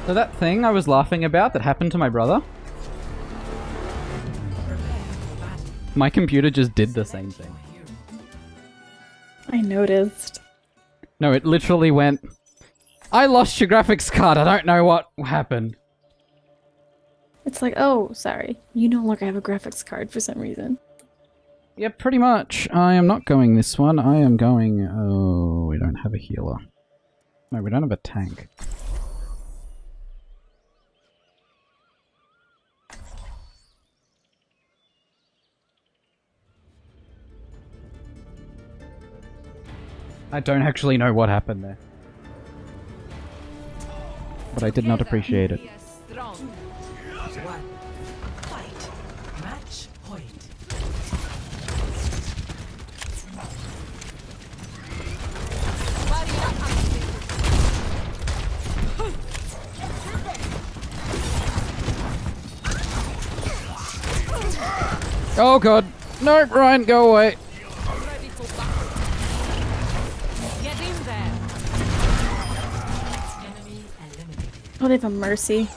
So that thing I was laughing about that happened to my brother? My computer just did the same thing. I noticed. No, it literally went, I lost your graphics card, I don't know what happened. It's like, oh, sorry. You no longer have a graphics card for some reason. Yeah, pretty much. I am not going this one. I am going... Oh, we don't have a healer. No, we don't have a tank. I don't actually know what happened there. But I did not appreciate it. Oh god! No, Ryan, go away! Oh, they have a mercy.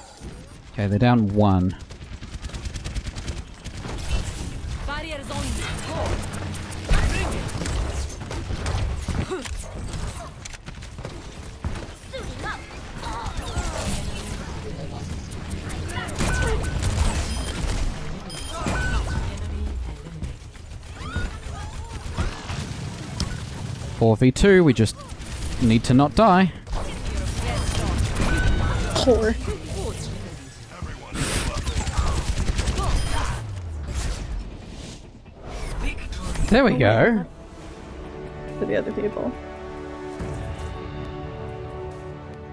Okay, they're down 1. Four v2, we just need to not die. Poor. There we go. For the other people.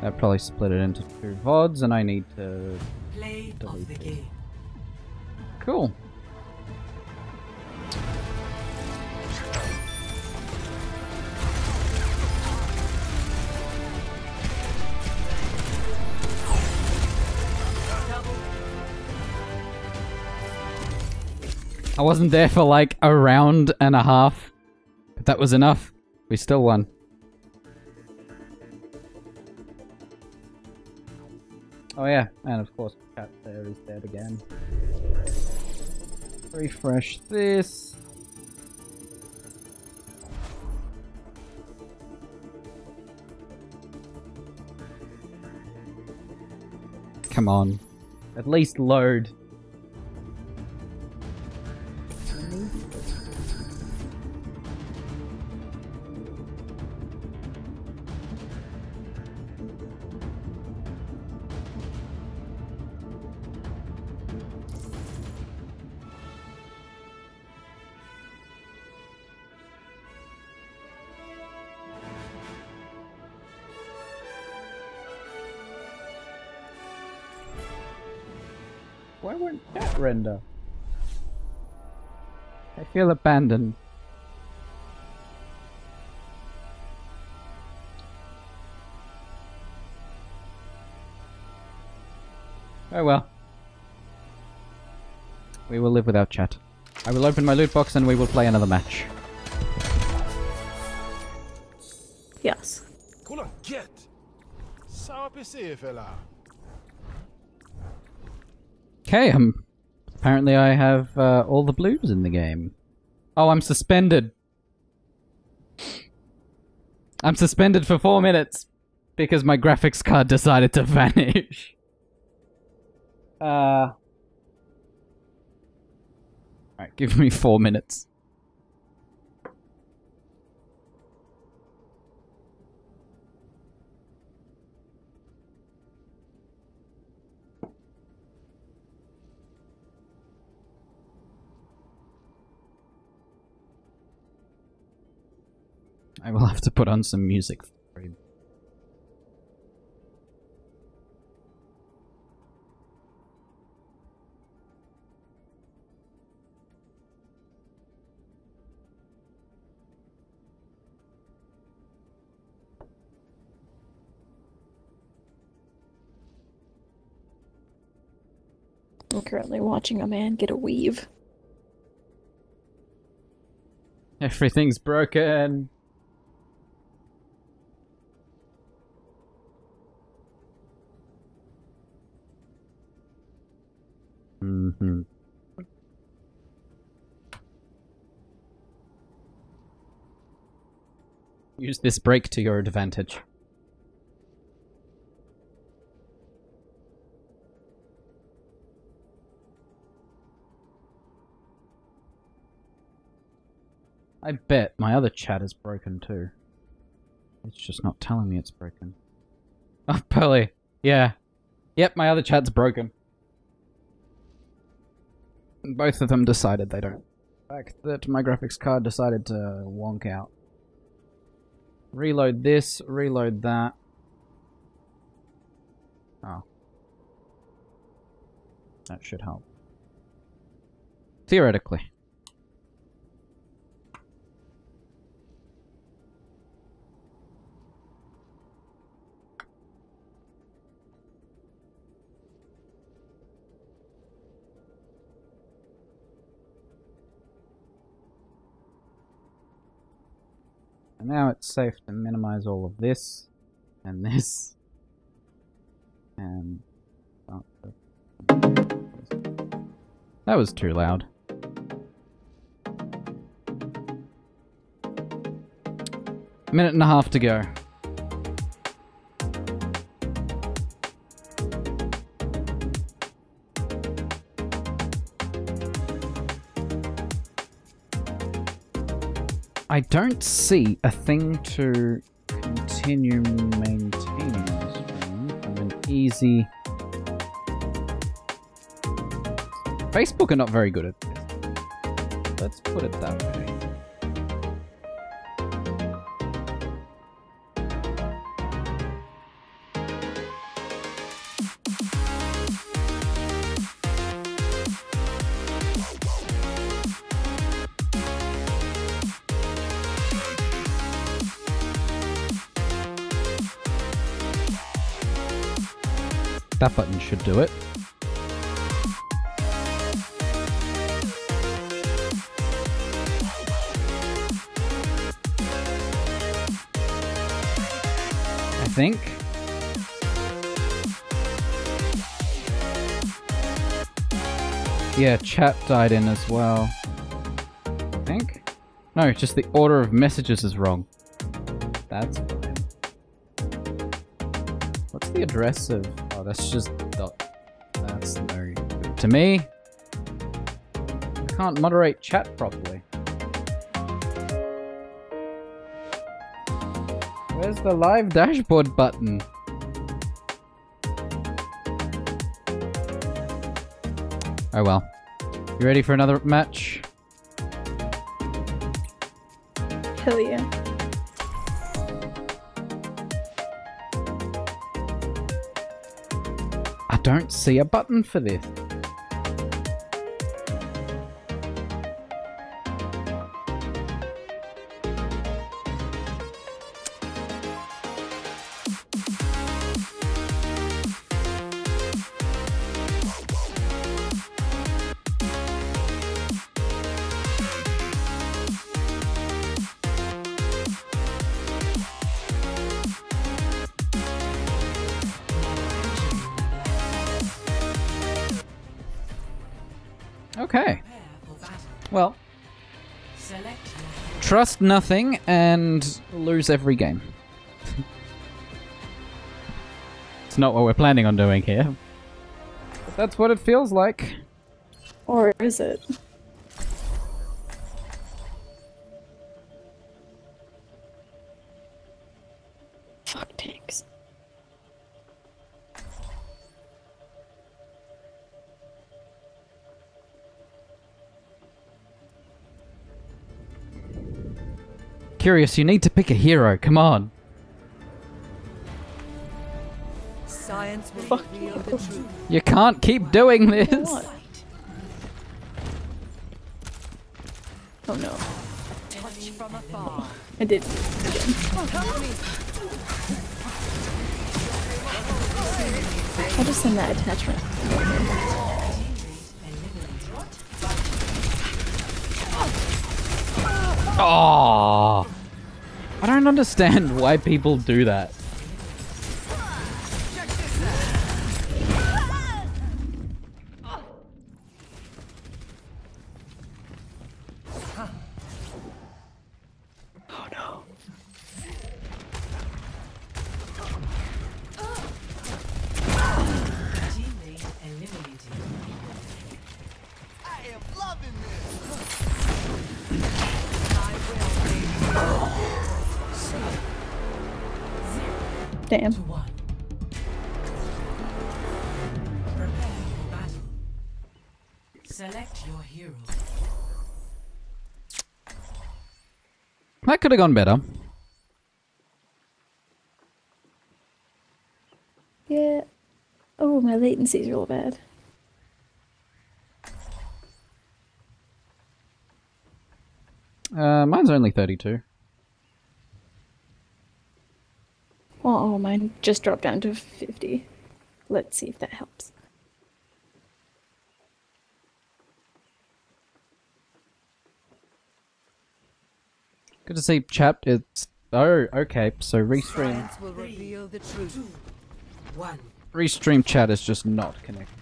That probably split it into 2 VODs, and I need to delete it. Cool. I wasn't there for like a round and a half, but that was enough. We still won. Oh yeah, and of course Cat there is dead again. Refresh this. Come on. At least load. Why won't chat render? I feel abandoned. Oh well. We will live without chat. I will open my loot box and we will play another match. Yes. Kolla, get! Samma PC, fella. Okay, apparently I have all the blues in the game. Oh, I'm suspended. I'm suspended for 4 minutes because my graphics card decided to vanish. Alright, give me 4 minutes. I will have to put on some music for you. I'm currently watching a man get a weave. Everything's broken. Mm-hmm. Use this break to your advantage. I bet my other chat is broken too. It's just not telling me it's broken. Oh, Pearly. Yeah. Yep, my other chat's broken. Both of them decided they don't. The fact that my graphics card decided to wonk out. Reload this, reload that. Oh. That should help. Theoretically. And now it's safe to minimize all of this, and this, and... Oh, that was too loud. Minute and a half to go. I don't see a thing to continue maintaining this room from an easy... Facebook are not very good at this. Let's put it that way. That button should do it. I think. Yeah, chat died in as well. I think? No, just the order of messages is wrong. That's fine. What's the address of... Oh, that's just... That's no good to me. I can't moderate chat properly. Where's the live dashboard button? Oh well. You ready for another match? Hell yeah. I don't see a button for this. Okay. Well, trust nothing and lose every game. It's not what we're planning on doing here. But that's what it feels like. Or is it? Fuck tanks. Curious, you need to pick a hero, come on. Science will Fuck reveal you. the truth. You can't keep doing this. What? Oh no. Touch from afar. I did it again. I'll just send that attachment. Oh, I don't understand why people do that. Damn. to 1. Prepare for battle. Select your hero. That could have gone better. Yeah. Oh, my latency's real bad. Mine's only 32. Oh, mine just dropped down to 50. Let's see if that helps. Good to see, chat. It's... Oh, okay. So restream... Science will reveal the truth. 1. Restream chat is just not connected.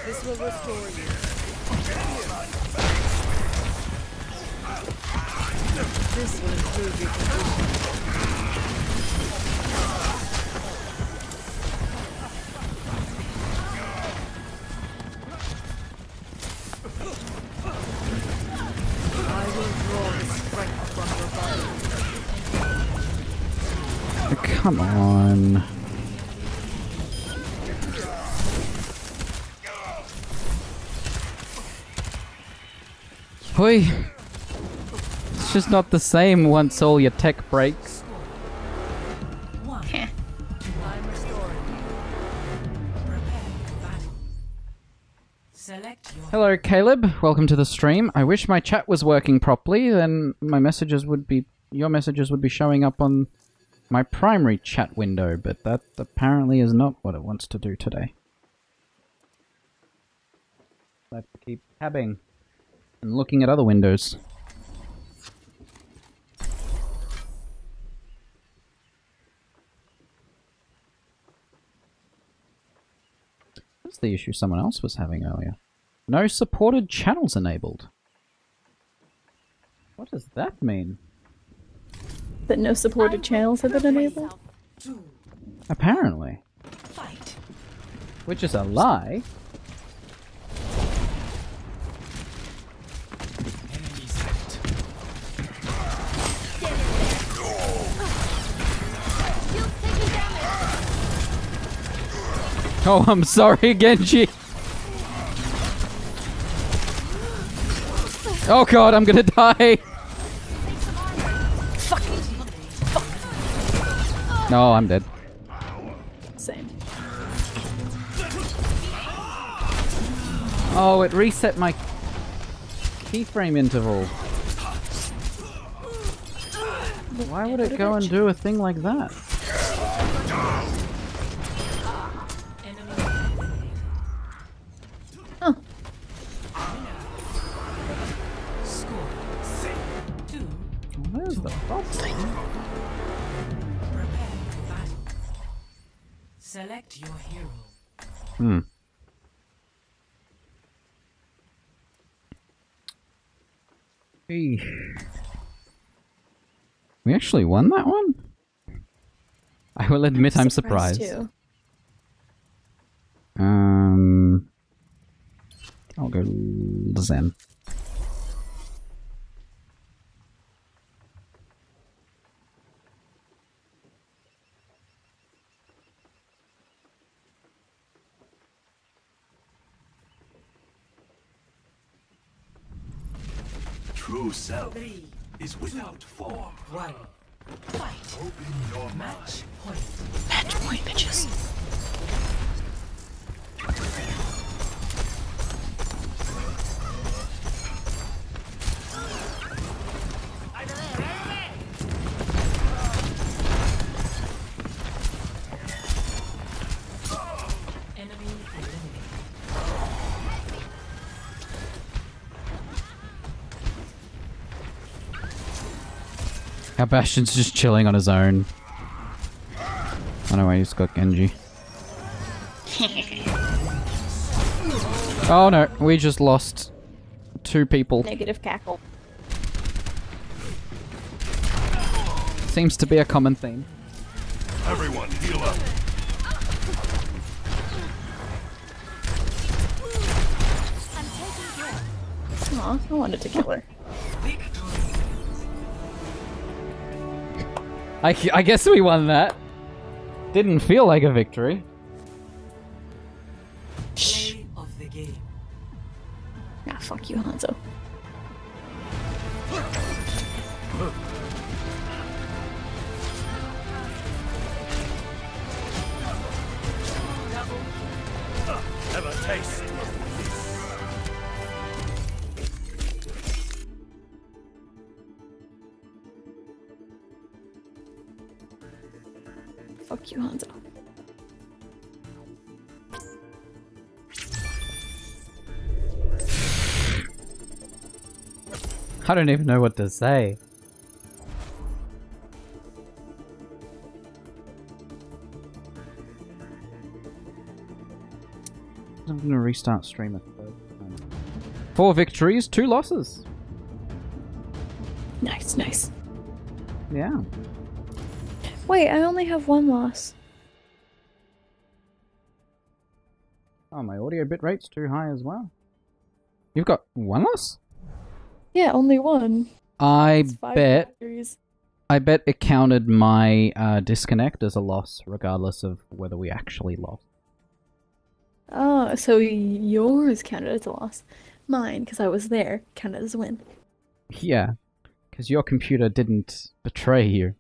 This will restore you. This will improve your condition. I will draw the strength from your body. Oh, come on. Hoi. It's just not the same once all your tech breaks. 1. I'm restoring you. Prepare for battle. Select your Hello, Caleb. Welcome to the stream. I wish my chat was working properly, then my messages would be... Your messages would be showing up on my primary chat window, but that apparently is not what it wants to do today. I have to keep tabbing and looking at other windows. That's the issue someone else was having earlier. No supported channels enabled. What does that mean? That no supported channels have been enabled? Apparently. fight. Which is a lie. Oh, I'm sorry, Genji. Oh god, I'm gonna die. No, I'm dead. Same. Oh, it reset my keyframe interval. Why would it go and do a thing like that? Huh. Score 2. Where's the problem? Prepare for battle. Select your hero. Hmm. Hey. We actually won that one? I will admit I'm surprised. Too. I'll go Zen. True self is without form. 1. Fight. Open your Match mind. point. Match point, bitches. Enemy eliminated. Our Bastion's just chilling on his own. I know why he's got Genji. Oh no, we just lost 2 people. Negative cackle. Seems to be a common theme. Everyone, heal up. Aw, I wanted to kill her. I guess we won that. Didn't feel like a victory. Play of the game. Ah, fuck you, Hanzo. Never taste. Fuck you, Hanzo. I don't even know what to say. I'm gonna restart stream at 4 victories, 2 losses. Nice, nice. Yeah. Wait, I only have 1 loss. Oh, my audio bitrate's too high as well. You've got 1 loss? Yeah, only 1. I It's 5 bet victories. it counted my disconnect as a loss, regardless of whether we actually lost. Oh, so yours counted as a loss. Mine, because I was there, counted as a win. Yeah, because your computer didn't betray you.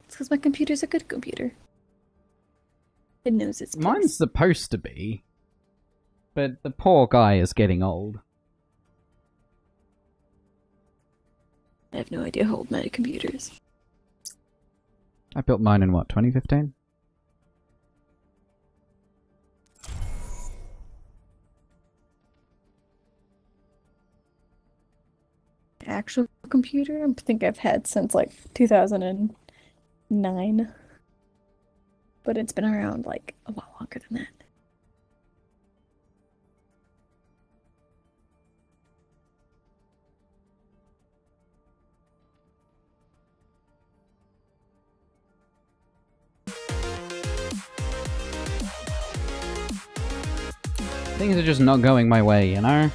It's because my computer's a good computer. It knows its place. Mine's supposed to be, but the poor guy is getting old. I have no idea how old my computer is. I built mine in what, 2015? Actual computer, I think I've had since like 2009. But it's been around like a lot longer than that. Things are just not going my way, you know?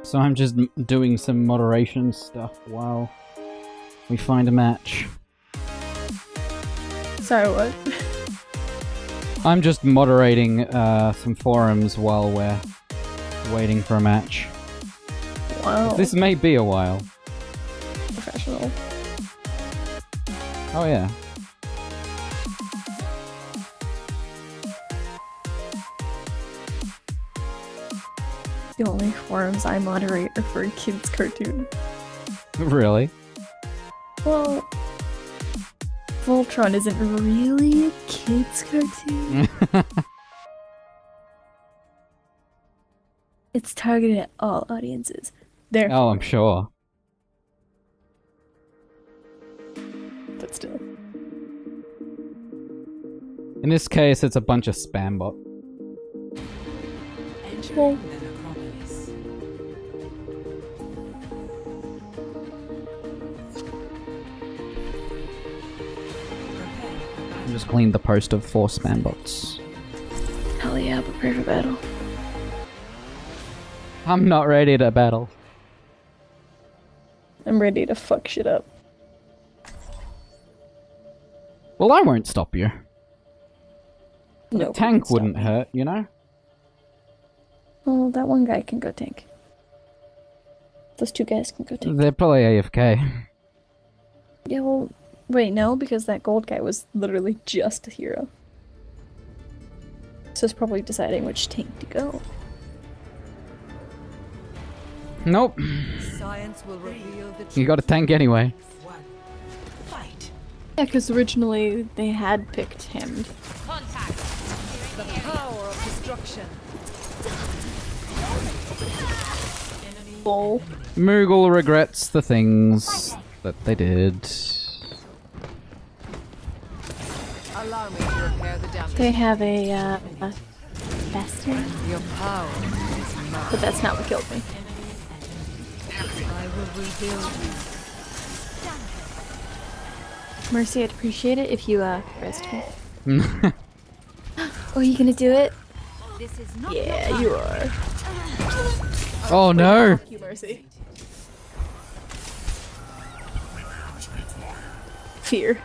So I'm just doing some moderation stuff while we find a match. Sorry, what? I'm just moderating some forums while we're waiting for a match. Wow. This may be a while. Professional. Oh yeah. The only forums I moderate are for kids' cartoon. Really? Well, Voltron isn't really a kids' cartoon. It's targeted at all audiences. Therefore, Oh, I'm sure. but still. In this case, it's a bunch of spam bot. Well, The necropolis. I just cleaned the post of 4 spam bots. hell yeah, prepare for battle. I'm not ready to battle. I'm ready to fuck shit up. Well, I won't stop you. No, A tank wouldn't hurt, you know? Well, that one guy can go tank. Those 2 guys can go tank. They're probably AFK. Yeah, well, wait, no, because that gold guy was literally just a hero. So it's probably deciding which tank to go. Nope. Science will reveal the truth. You got a tank anyway. One. Fight. Yeah, because originally they had picked him. The power of destruction. Bull. Moogle regrets the things that they did. Allow me to repair the damage. They have a bastion, Your power is mine. but that's not what killed me. I will rebuild you. Mercy, I'd appreciate it if you rest me. Oh, you gonna do it? Yeah, you are. Oh no! You, Mercy. Fear.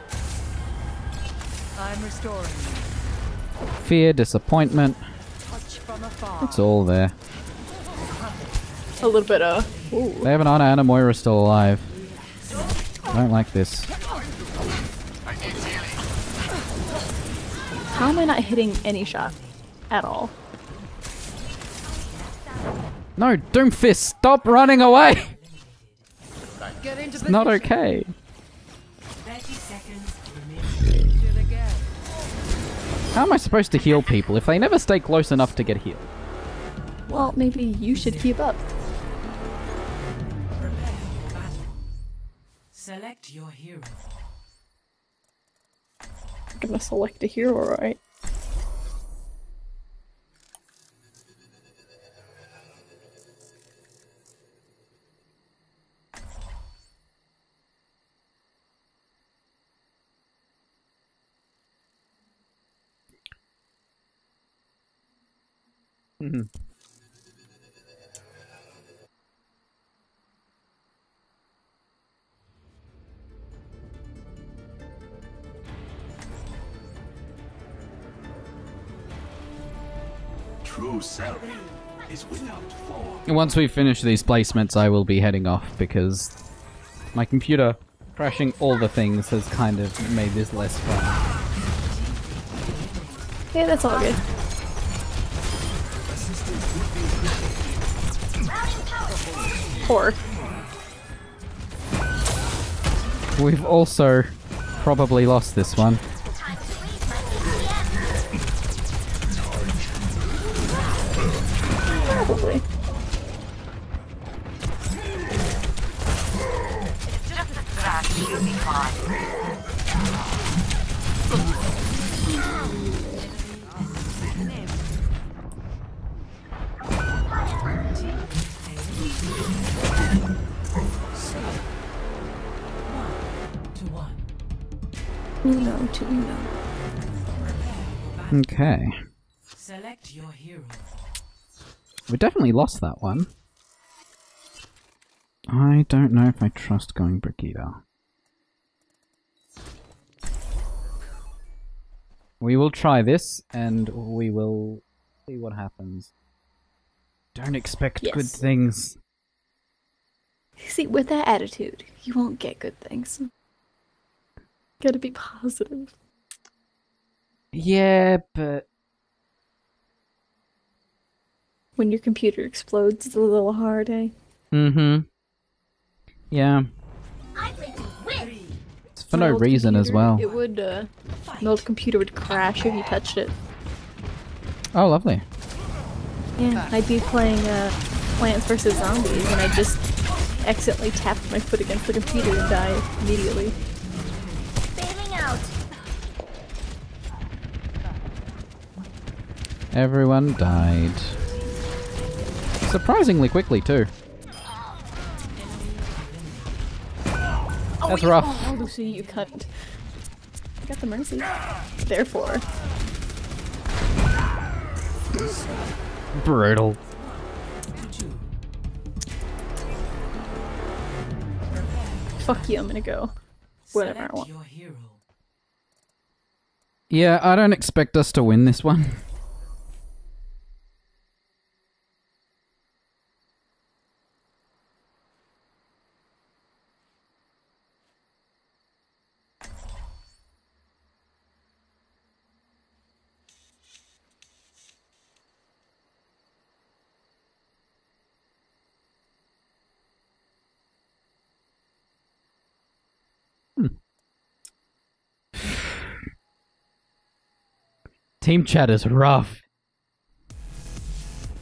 I'm restoring you. Fear, disappointment. Touch from afar. It's all there. A little bit ooh. They have an honor and a Moira still alive. I don't like this. How am I not hitting any shot at all? No, Doomfist, stop running away! Get into It's not position. okay. 30 seconds remaining. Hit it again. How am I supposed to heal people if they never stay close enough to get healed? Well, maybe you should keep up. Prepare for battle. Select your hero. I'm gonna select a hero, right? True self is without form. Once we finish these placements, I will be heading off because my computer crashing all the things has kind of made this less fun. Yeah, that's all good. Or We've also probably lost this one. probably. Uno to Uno. Okay. Select your hero. We definitely lost that one. I don't know if I trust going Brigitte. We will try this, and we will see what happens. Don't expect good Yes. things. See, with that attitude, you won't get good things. Gotta be positive. Yeah, but... When your computer explodes, it's a little hard, eh? Mm-hmm. Yeah. It's for no My old reason as computer, well. It would, my old computer would crash if you touched it. Oh, lovely. Yeah, I'd be playing, Plants vs. Zombies, and I just accidentally tapped my foot against the computer and die immediately. Bailing out. Everyone died. Surprisingly quickly, too. That's rough. Oh, Lucy, you cunt. I got the mercy. Therefore. Brutal. Fuck you, I'm gonna go. Whatever I Select want. your hero. Yeah, I don't expect us to win this one. Team chat is rough.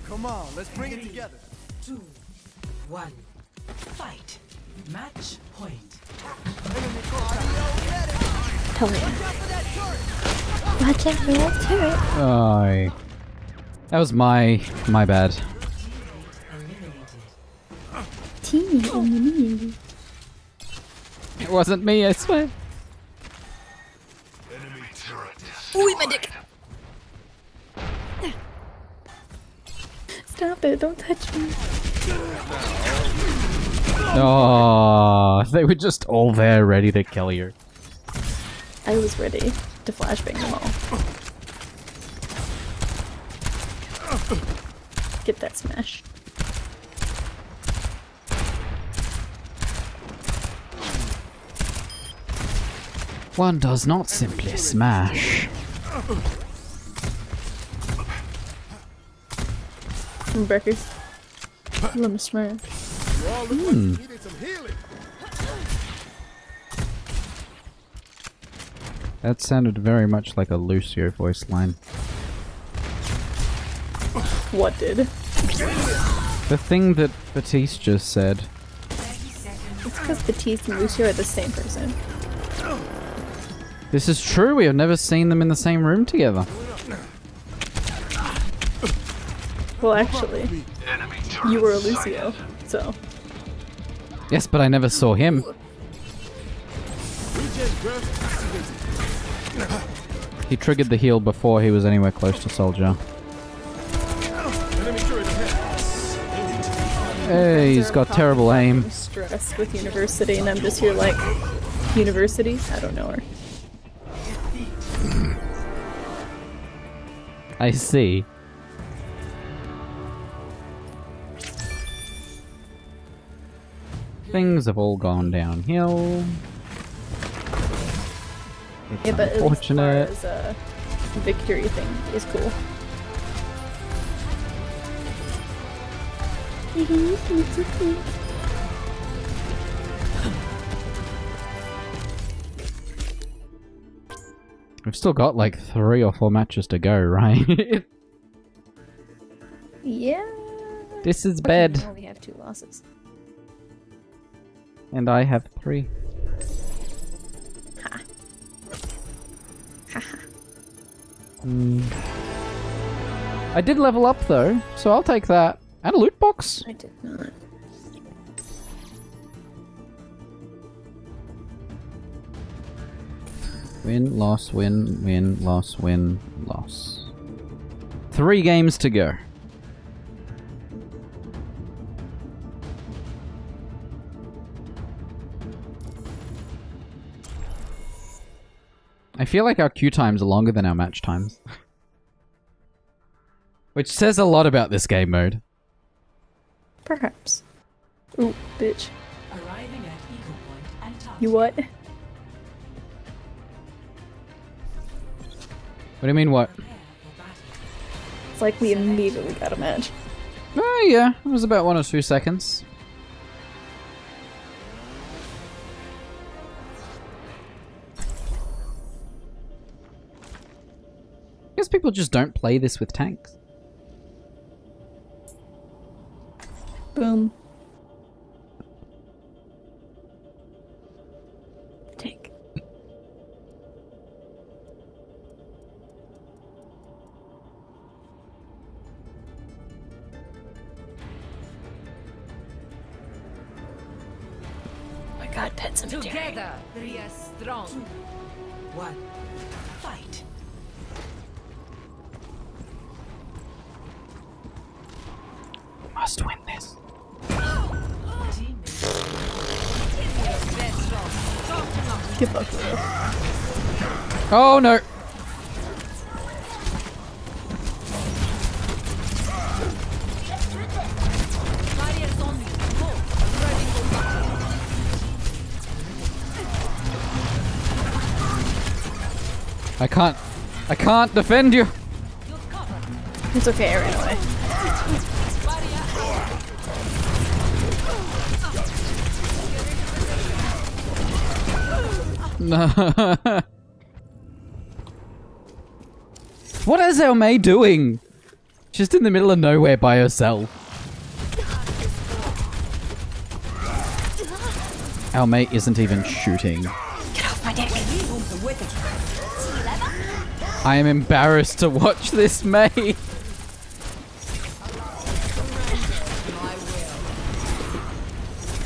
Come on, let's bring it together. 2, 1. Fight. Match point. Hell yeah. Watch out for that turret. Oh, that was my bad. Teeny eliminated. It wasn't me, I swear. Ooh, my dick. Stop it, don't touch me. Oh, they were just all there ready to kill you. I was ready to flashbang them all. Get that smash. One does not simply smash. Breakers. Let me smash. You all look like you needed some healing. That sounded very much like a Lucio voice line. What did? The thing that Batiste just said. It's because Batiste and Lucio are the same person. This is true, we have never seen them in the same room together. Well, actually, you were a Lucio, so. Yes, but I never saw him. He triggered the heal before he was anywhere close to Soldier. Hey, he's got terrible aim. I'm stressed with university, and I'm just here like, university? I don't know her. I see. Things have all gone downhill. It's Yeah, but unfortunate. as far as victory thing is cool. We've still got like 3 or 4 matches to go, right? Yeah. This is We bad. only have 2 losses. And I have 3. Ha. Haha. I did level up though, so I'll take that. And a loot box. I did not. Win, loss, win, win, loss, win, loss. 3 games to go. I feel like our queue times are longer than our match times. Which says a lot about this game mode. Perhaps. Ooh, bitch. Arriving at Eagle Point and target. You what? What do you mean what? Prepare for battle. It's like we immediately got a match. Oh yeah, it was about 1 or 2 seconds. I guess people just don't play this with tanks. Boom. Tank. Oh my god, Pet Cemetery. Together we are strong. 1. Fight. Must win this. Get fucked with. Oh no! I can't defend you! It's okay, I ran away. No. What is May doing? Just in the middle of nowhere by herself. May isn't even shooting. Get off my dick. I am embarrassed to watch this, mate.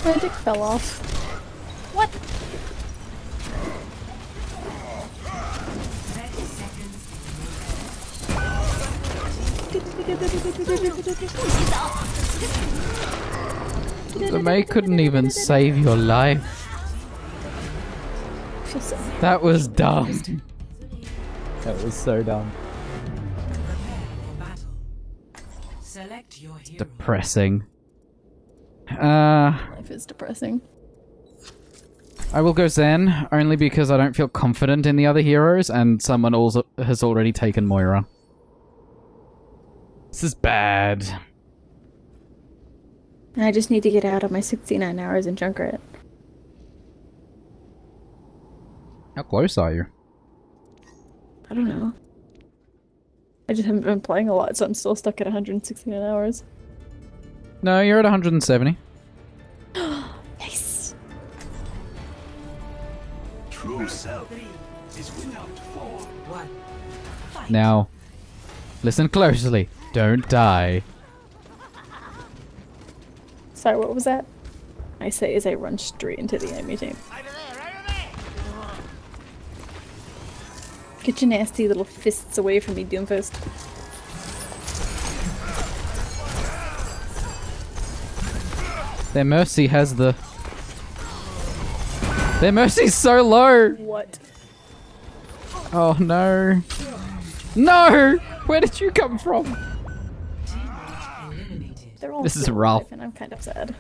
My dick fell off. What? The mate couldn't even save your life. That was dumb. That was so dumb. Select your hero. Depressing. Life is depressing. I will go Zen, only because I don't feel confident in the other heroes, and someone also has already taken Moira. This is bad. I just need to get out of my 69 hours in Junkrat. How close are you? I don't know. I just haven't been playing a lot, so I'm still stuck at 169 hours. No, you're at 170. Nice! True self is without form. Now, listen closely. Don't die. Sorry, what was that? I say as I run straight into the enemy team. Get your nasty little fists away from me, Doomfist. Their mercy has the... Their mercy's so low! What? Oh no. No! Where did you come from? They're all This is still rough. alive, and I'm kind of sad.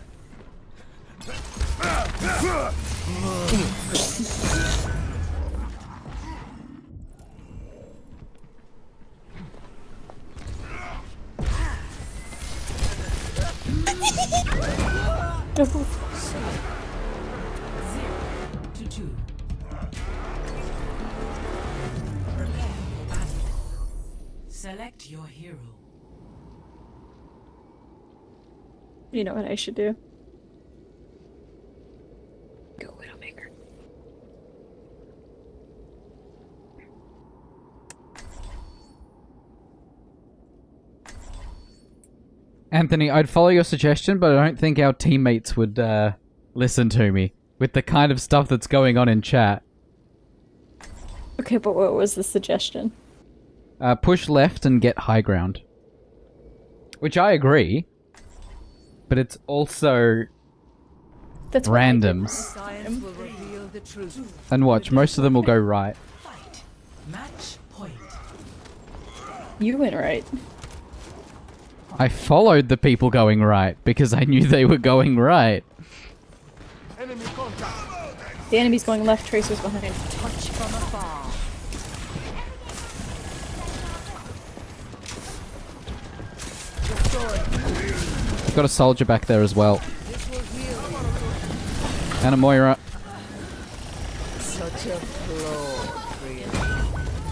Select your hero. You know what I should do? Go Widowmaker. Anthony, I'd follow your suggestion, but I don't think our teammates would listen to me with the kind of stuff that's going on in chat. Okay, but what was the suggestion? Push left and get high ground. Which I agree, but it's also That's what I did randoms. last time. Will reveal the truth. And watch, most of them will go right. Fight. Match point. You went right. I followed the people going right because I knew they were going right. Enemy contact. The enemy's going left, Tracer's behind. Touch from afar. I've got a soldier back there as well. This will heal. And a Moira. Such a flow, Priya.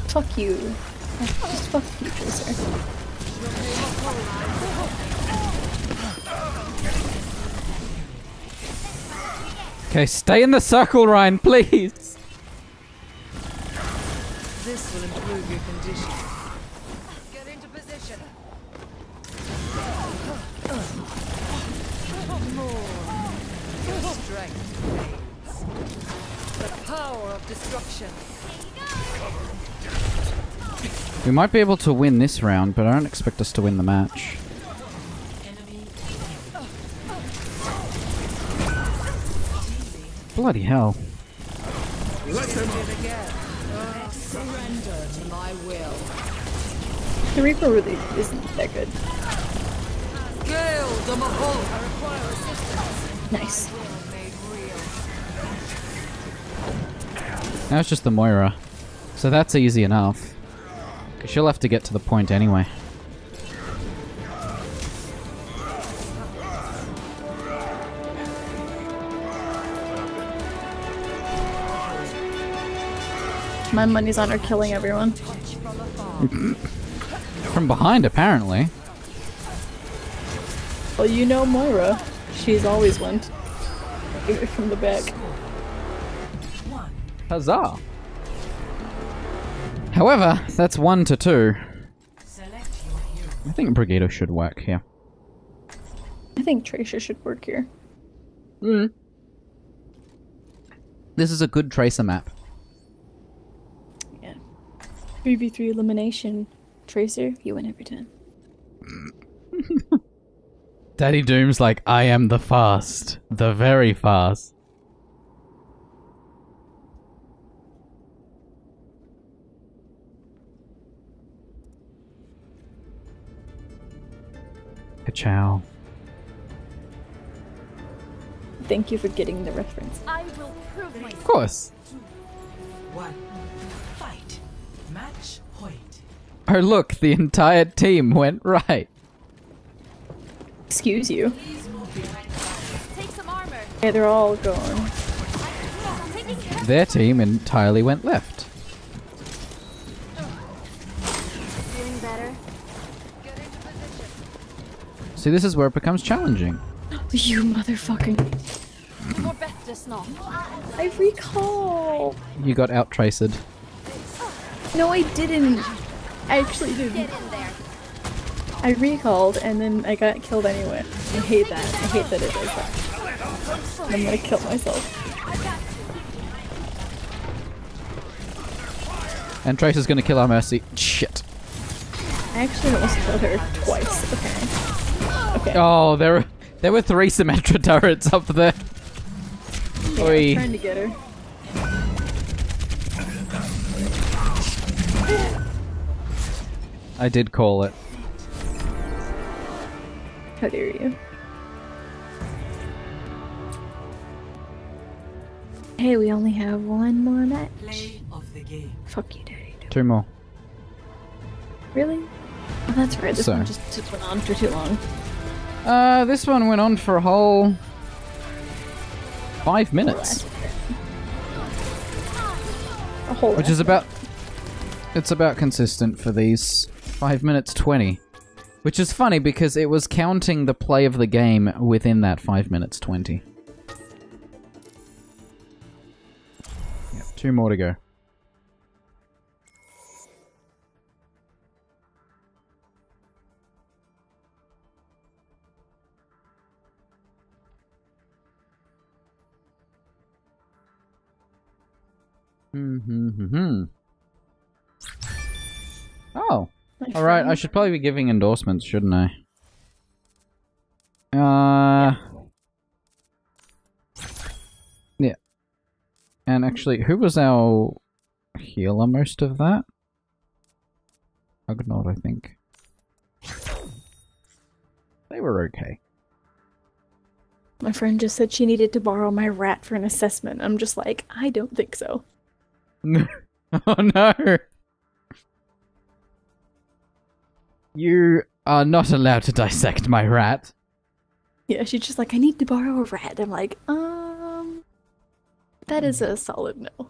Fuck you. Just fuck you, Tracer. Okay, stay in the circle, Ryan, please. This will improve your condition. Get into position. More. Your strength fades. The power of destruction. We might be able to win this round, but I don't expect us to win the match. Bloody hell. Surrender to my will. The Reaper really isn't that good. Gale the Mahol. I require assistance. Nice. Made real. Now it's just the Moira. So that's easy enough. 'Cause she'll have to get to the point anyway. My money's on her killing everyone. From behind, apparently. Well, you know Moira. She's always went from the back. Huzzah! However, that's 1 to 2. Select your hero. I think Brigido should work here. I think Tracer should work here. This is a good Tracer map. Yeah. 3v3 elimination. Tracer, you win every time. Daddy Doom's like, I am the fast. The very fast. Ka-chow. Thank you for getting the reference. I will prove Of myself. course. 1. Fight. Match point. Oh look, the entire team went right. Excuse you. Take some armor. Yeah, they're all gone. Taking care. Their team entirely went left. Feeling better. See, this is where it becomes challenging. You motherfucking. More Beth just now. I recall. You got out-traced. No, I didn't. I actually didn't. Get in there. I recalled and then I got killed anyway. I hate that. I hate that it does that. I'm gonna kill myself. And Tracer's gonna kill our Mercy. Shit. I actually almost killed her twice. Okay. Okay. Oh, there were 3 Symmetra turrets up there. Yeah, Oi. I'm trying to get her. I did call it. How dare you? Hey, we only have one more match. Play of the game. Fuck you, Daddy. 2 more. Really? Oh, that's right. This So. one just went on for too long. This one went on for a whole 5 minutes. A whole Which is about... It's about consistent for these 5 minutes 20. Which is funny because it was counting the play of the game within that 5 minutes 20. Yep, 2 more to go. Oh. Alright, I should probably be giving endorsements, shouldn't I? Yeah. And actually, who was our healer most of that? Ugnaught, I think. They were okay. My friend just said she needed to borrow my rat for an assessment. I'm just like, I don't think so. Oh no! You are not allowed to dissect my rat. Yeah, she's just like, I need to borrow a rat. I'm like, that is a solid no.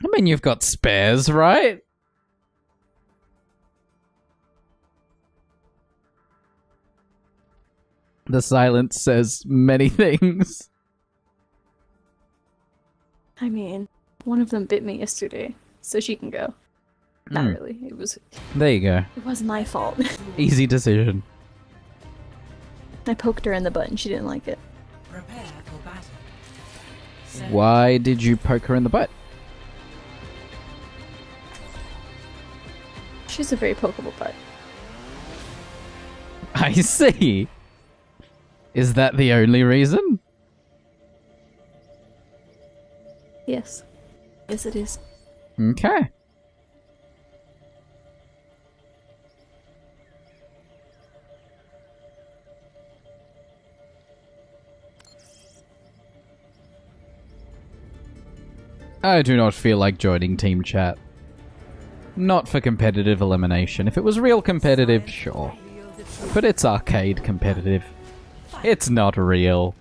I mean, you've got spares, right? The silence says many things. I mean, one of them bit me yesterday, so she can go. Not really. There you go. It was my fault. Easy decision. I poked her in the butt and she didn't like it. Prepare for battle. Select Why did you poke her in the butt? She's a very pokeable butt. I see. Is that the only reason? Yes. Yes, it is. Okay. I do not feel like joining team chat. Not for competitive elimination. If it was real competitive, sure. But it's arcade competitive. It's not real.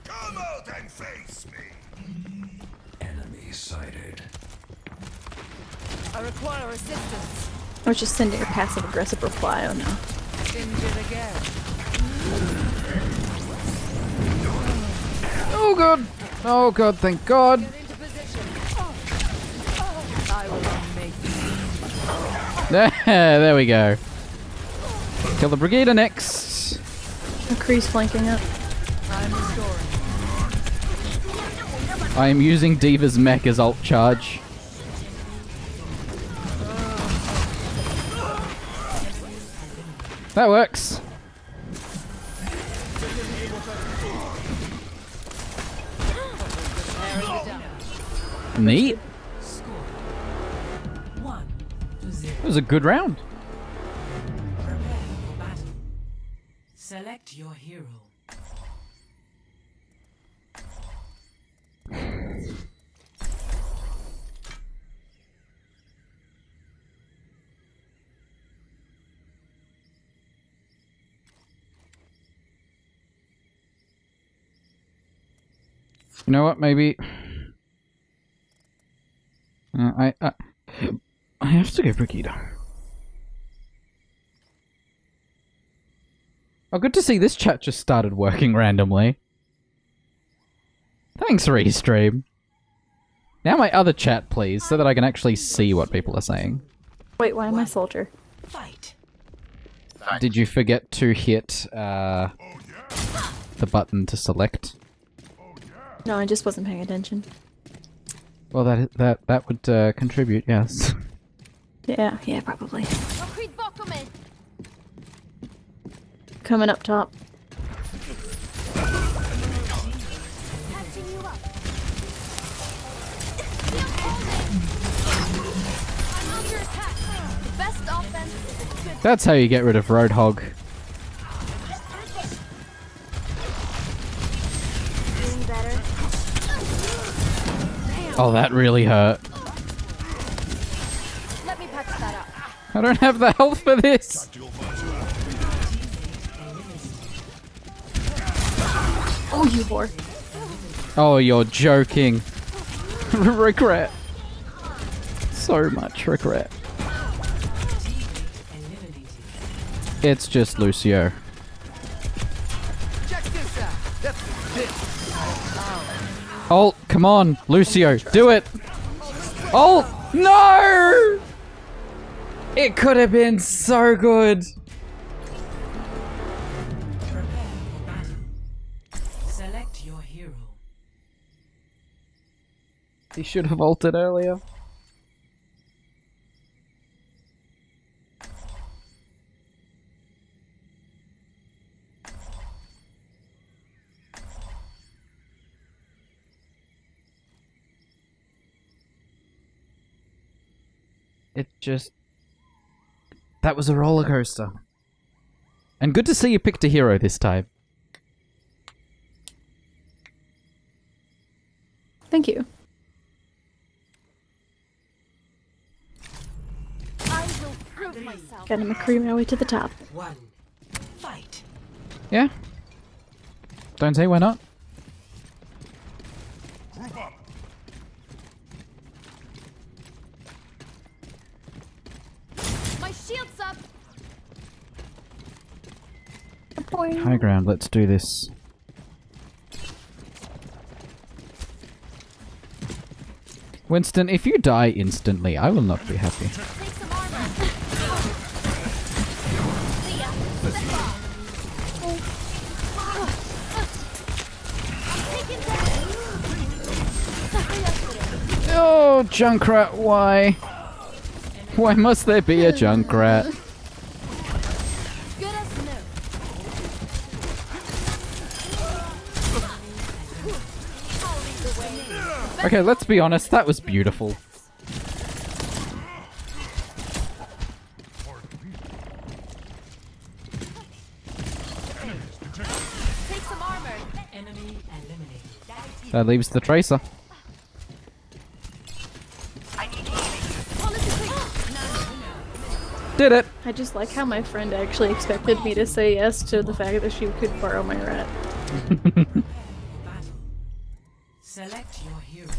Come out and face me. Enemy sighted. I require assistance. I was just sending a passive-aggressive reply, oh no. Injured again. Oh god! Oh god, thank god! Get into position. I will unmake There we go. Kill the Brigida next. McCree's flanking up. I'm restoring. I am using Diva's mech as ult charge. That works. Neat. Score 1-0. It was a good round. Prepare for battle. Select your hero. You know what? Maybe I have to go Brigida. Oh, good to see this chat just started working randomly. Thanks, Restream. Now my other chat, please, so that I can actually see what people are saying. Wait, why am I soldier? Fight. Did you forget to hit the button to select? No, I just wasn't paying attention. Well, that would contribute, yes. Yeah, probably. Concrete vacuum in. Coming up top. Catching you up. Feel holding. I'm under attack. The best offense is good. That's how you get rid of Roadhog. Doing better. Oh, that really hurt. Let me patch that up. I don't have the health for this. Oh, you whore. Oh, you're joking. Regret. So much regret. It's just Lucio. Check this out. That's this. Oh, come on, Lucio, do it. Oh, no! It could have been so good. Prepare for battle. Select your hero. He should have ulted earlier. It just... That was a roller coaster. And good to see you picked a hero this time. Thank you. I will prove myself. Gotta McCree my way to the top. 1. Fight. Yeah? Don't say why not. Group up. My shield's up. High ground, let's do this. Winston, if you die instantly, I will not be happy. Take some armor. See ya. Step off. I'm taking damage. Oh, Junkrat, why? Why must there be a Junkrat? Good as new. I'll lead the way. Okay, let's be honest, that was beautiful. Take some armor. Enemy eliminated. That leaves the Tracer. Did it! I just like how my friend actually expected me to say yes to the fact that she could borrow my rat. Battle. Select your hero.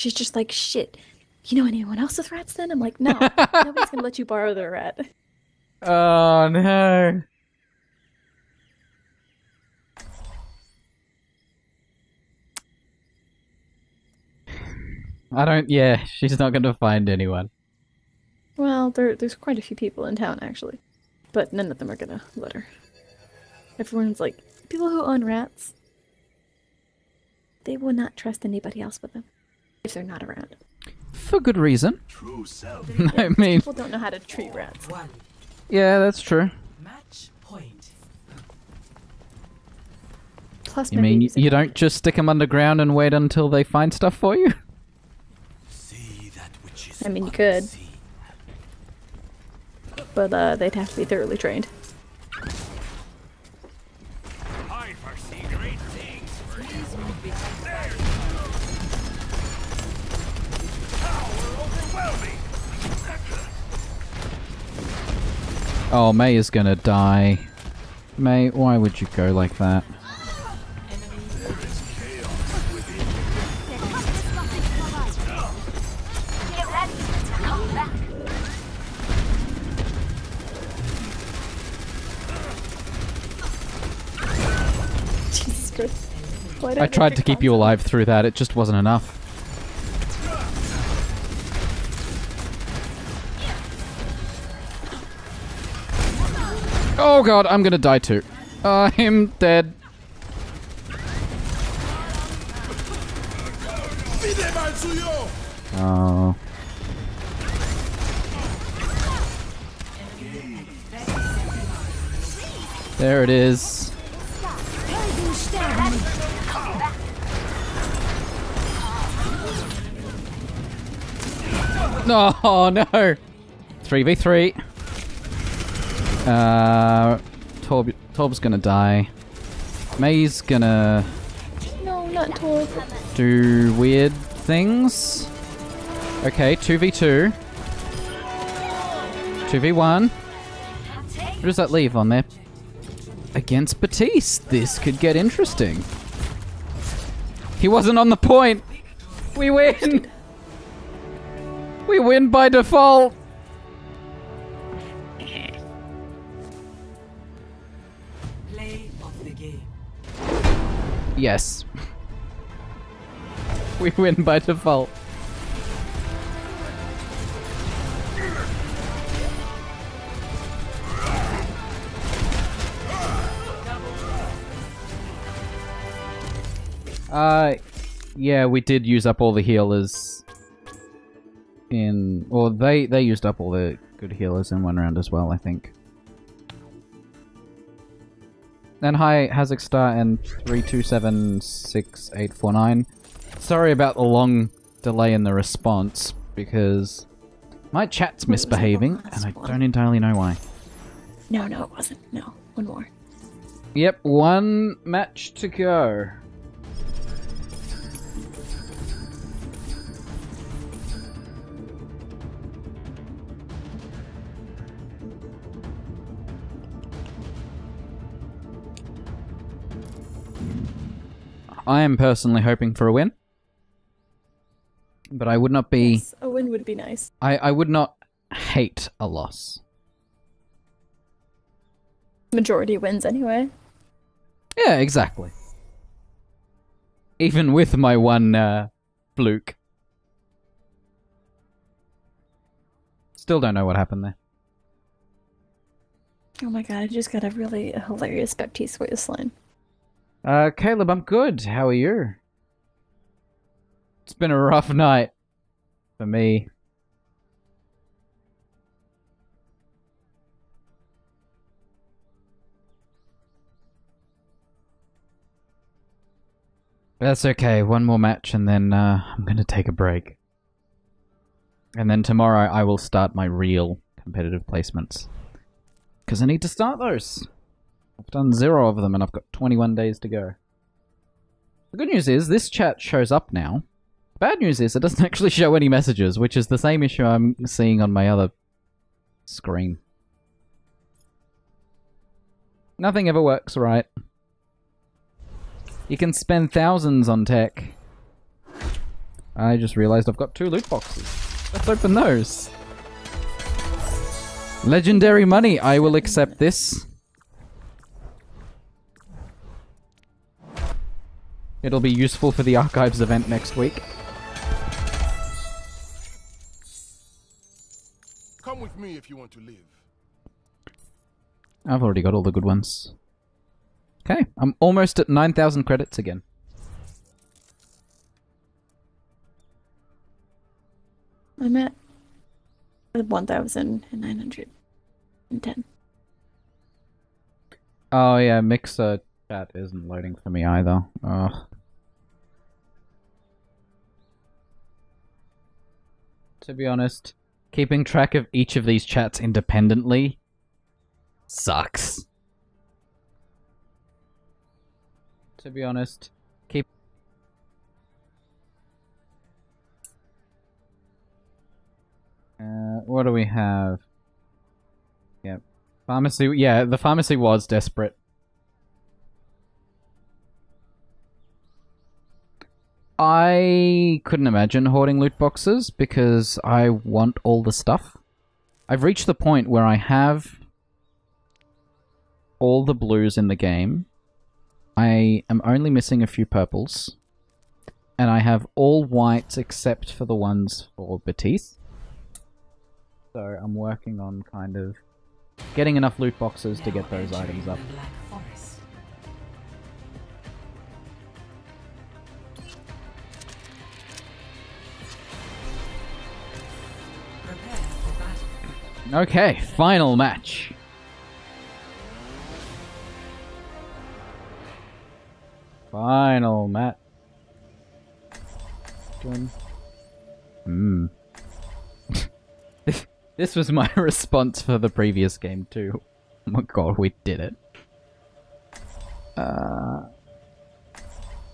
She's just like, shit. You know anyone else with rats then? I'm like, no. Nobody's gonna let you borrow their rat. Oh no. Yeah, she's not gonna find anyone. Well, there's quite a few people in town, actually. But none of them are gonna let her. Everyone's like, people who own rats, they will not trust anybody else with them if they're not around. For good reason. True self. I mean... People don't know how to treat rats. Yeah, that's true. Match point. Plus, You my mean babies are you quiet. don't just stick them underground and wait until they find stuff for you? See that which is I mean, you could. unseen. But they'd have to be thoroughly trained. I foresee great things for you. Power overwhelming. Oh, May is gonna die. May, why would you go like that? Jesus Christ. Why don't I they tried to pick keep you console? alive through that, it just wasn't enough. Oh god, I'm gonna die too. I'm dead. Oh. There it is. Oh no! 3v3. Torb's gonna die. May's gonna No, not Torb. do weird things. Okay, 2v2. 2v1. What does that leave on there? Against Batiste. This could get interesting. He wasn't on the point. We win. We win by default. Play of the game. Yes. We win by default. Yeah, we did use up all the healers in... Well, they used up all the good healers in one round as well, I think. And hi, Hazikstar and 3276849. Sorry about the long delay in the response, because my chat's misbehaving, and I don't entirely know why. No, it wasn't. No, one more. Yep, one match to go. I am personally hoping for a win. But I would not be... Yes, a win would be nice. I would not hate a loss. Majority wins anyway. Yeah, exactly. Even with my one fluke. Still don't know what happened there. Oh my god, I just got a really hilarious Baptiste waistline. Caleb, I'm good. How are you? It's been a rough night for me. That's okay. One more match and then I'm gonna take a break. And then tomorrow I will start my real competitive placements. Because I need to start those. I've done 0 of them and I've got 21 days to go. The good news is this chat shows up now. Bad news is it doesn't actually show any messages, which is the same issue I'm seeing on my other screen. Nothing ever works right. You can spend thousands on tech, I just realized I've got 2 loot boxes. Let's open those. Legendary money. I will accept this. It'll be useful for the Archives event next week. Come with me if you want to live. I've already got all the good ones. Okay, I'm almost at 9,000 credits again. I'm at 1,910. Oh yeah, Mixer chat isn't loading for me either. Ugh. To be honest, keeping track of each of these chats independently sucks. To be honest, what do we have? Yep. Pharmacy, yeah, the pharmacy was desperate. I couldn't imagine hoarding loot boxes because I want all the stuff. I've reached the point where I have all the blues in the game. I am only missing a few purples. And I have all whites except for the ones for Batiste. So I'm working on kind of getting enough loot boxes to get those items up. Okay, final match. Final match. This was my response for the previous game too. Oh my god, we did it.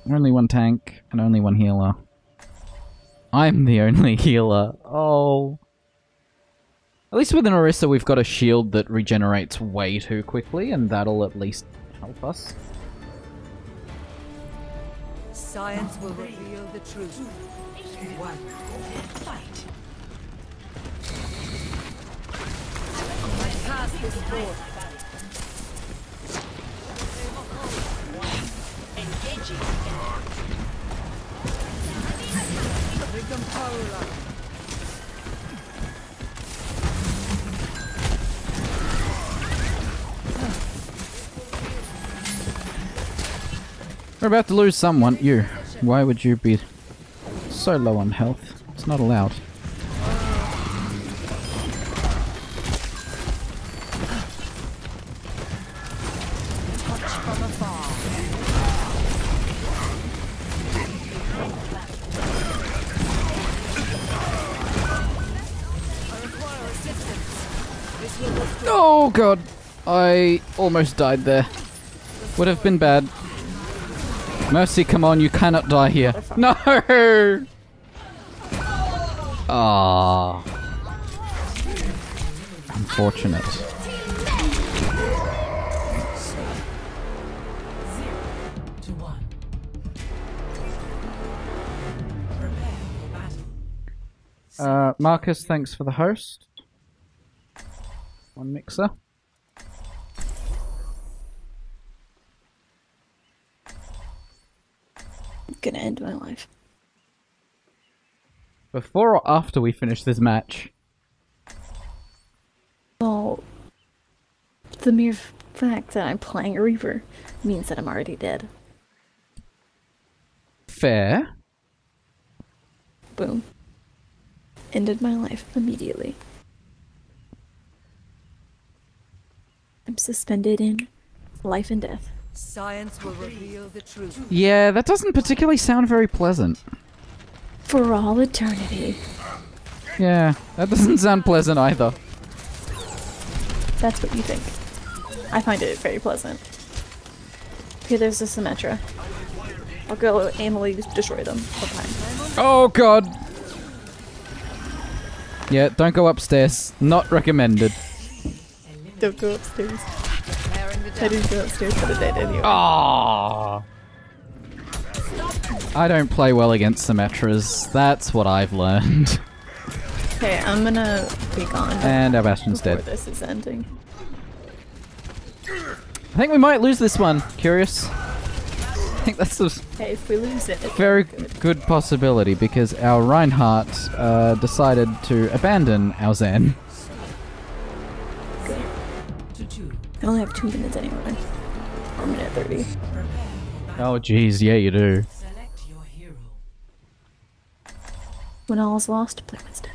Only one tank and only one healer. I'm the only healer. Oh. At least with an Orisa we've got a shield that regenerates way too quickly, and that'll at least help us. Science will reveal the truth. One. Fight. I pass this forth. Engaging. Recompola. We're about to lose someone. You. Why would you be so low on health? It's not allowed. Oh god. I almost died there. Would have been bad. Mercy, come on, you cannot die here. No! Ah. Unfortunate. Marcus, thanks for the host. One mixer. I'm gonna end my life. Before or after we finish this match? Well, the mere fact that I'm playing a Reaper means that I'm already dead. Fair. Boom. Ended my life immediately. I'm suspended in life and death. Science will reveal the truth. Yeah, that doesn't particularly sound very pleasant. For all eternity. Yeah, that doesn't sound pleasant either. That's what you think. I find it very pleasant. Okay, there's the Symmetra. I'll go aimlessly destroy them. Okay. Oh god! Yeah, don't go upstairs. Not recommended. Don't go upstairs. I didn't go upstairs for the dead anyway. Aww. I don't play well against Symmetras. That's what I've learned. Okay, I'm gonna be gone. And our Bastion's before dead. This is ending. I think we might lose this one. Curious. I think that's a Hey, if we lose it, very good possibility because our Reinhardt decided to abandon our Zen. I only have 2 minutes anyway. 1 minute 30. Oh jeez, yeah you do. Select your hero. When all is lost, play Winston.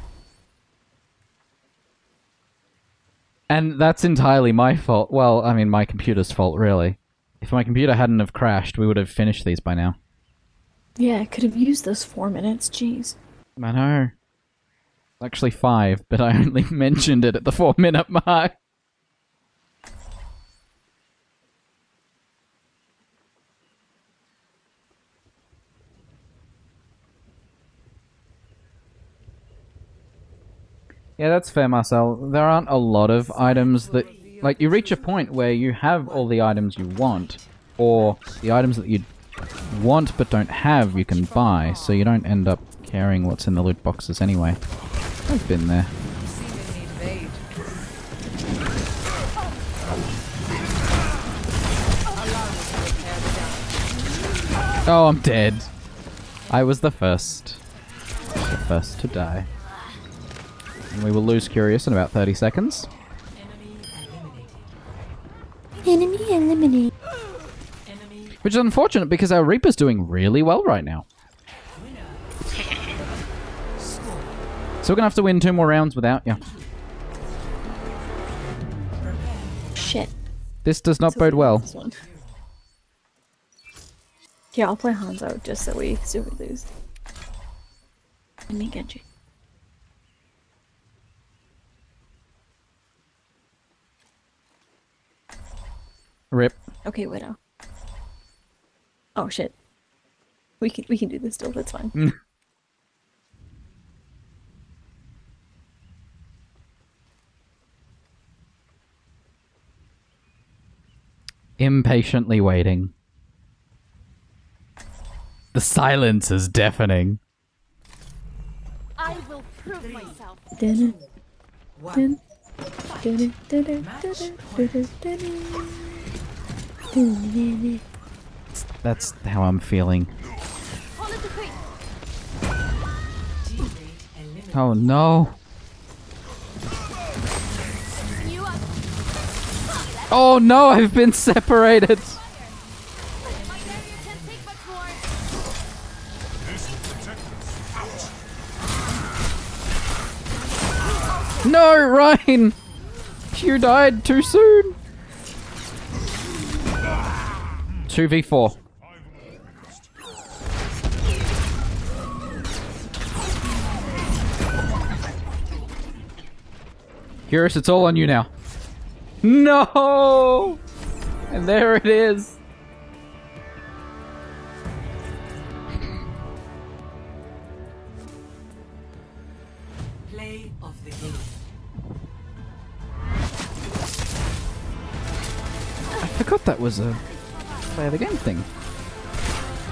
And that's entirely my fault. Well, I mean my computer's fault really. If my computer hadn't have crashed, we would have finished these by now. Yeah, I could have used those 4 minutes, jeez. I know. Actually 5, but I only mentioned it at the 4-minute mark. Yeah, that's fair, Marcel. There aren't a lot of items that... Like, you reach a point where you have all the items you want, or the items that you want but don't have you can buy, so you don't end up caring what's in the loot boxes anyway. I've been there. Oh, I'm dead. I was the first. The first to die. And we will lose Curious in about 30 seconds. Enemy eliminated. Which is unfortunate because our Reaper's doing really well right now. So we're gonna have to win 2 more rounds without you. Shit. This does not bode well. This one. Yeah, I'll play Hanzo just so we lose. And me Genji. Rip. Okay, Widow. Oh shit. We can do this still, that's fine. Impatiently waiting. The silence is deafening. I will prove myself. Dun, dun, dun. That's how I'm feeling. Oh no. Oh no, I've been separated. No, Ryan! You died too soon! 2v4. Curious, it's all on you now. No! And there it is. Play of the game. I forgot that was a play of the game thing.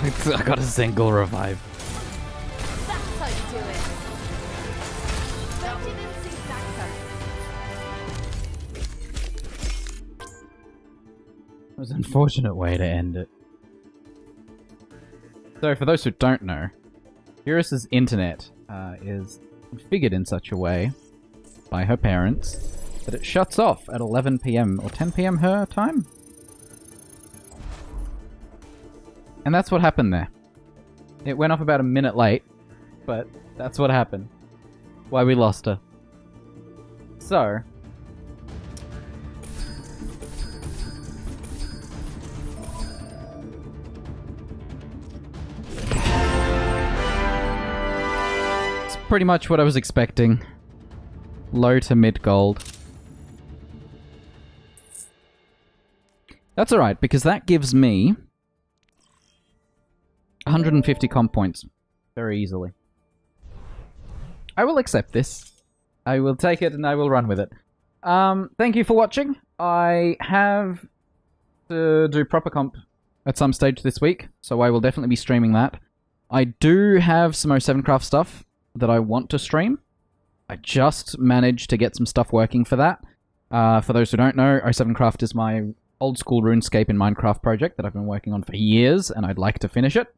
I got a single revive. That's how you do it. Bet you didn't see that coming. It was an unfortunate way to end it. So, for those who don't know, Eurus's internet is configured in such a way by her parents that it shuts off at 11 PM or 10 PM her time. And that's what happened there. It went off about a minute late, but that's what happened. Why we lost her. So... it's pretty much what I was expecting. Low to mid gold. That's alright, because that gives me 150 comp points very easily. I will accept this. I will take it and I will run with it. Thank you for watching. I have to do proper comp at some stage this week, so I will definitely be streaming that. I do have some 07 Craft stuff that I want to stream. I just managed to get some stuff working for that. For those who don't know, 07 Craft is my old school RuneScape in Minecraft project that I've been working on for years, and I'd like to finish it.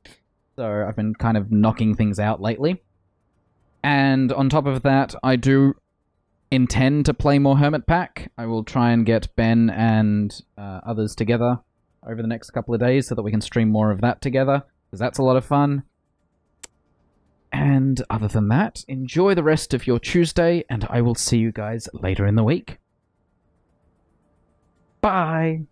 So I've been kind of knocking things out lately. And on top of that, I do intend to play more Hermit Pack. I will try and get Ben and others together over the next couple of days so that we can stream more of that together, because that's a lot of fun. And other than that, enjoy the rest of your Tuesday, and I will see you guys later in the week. Bye!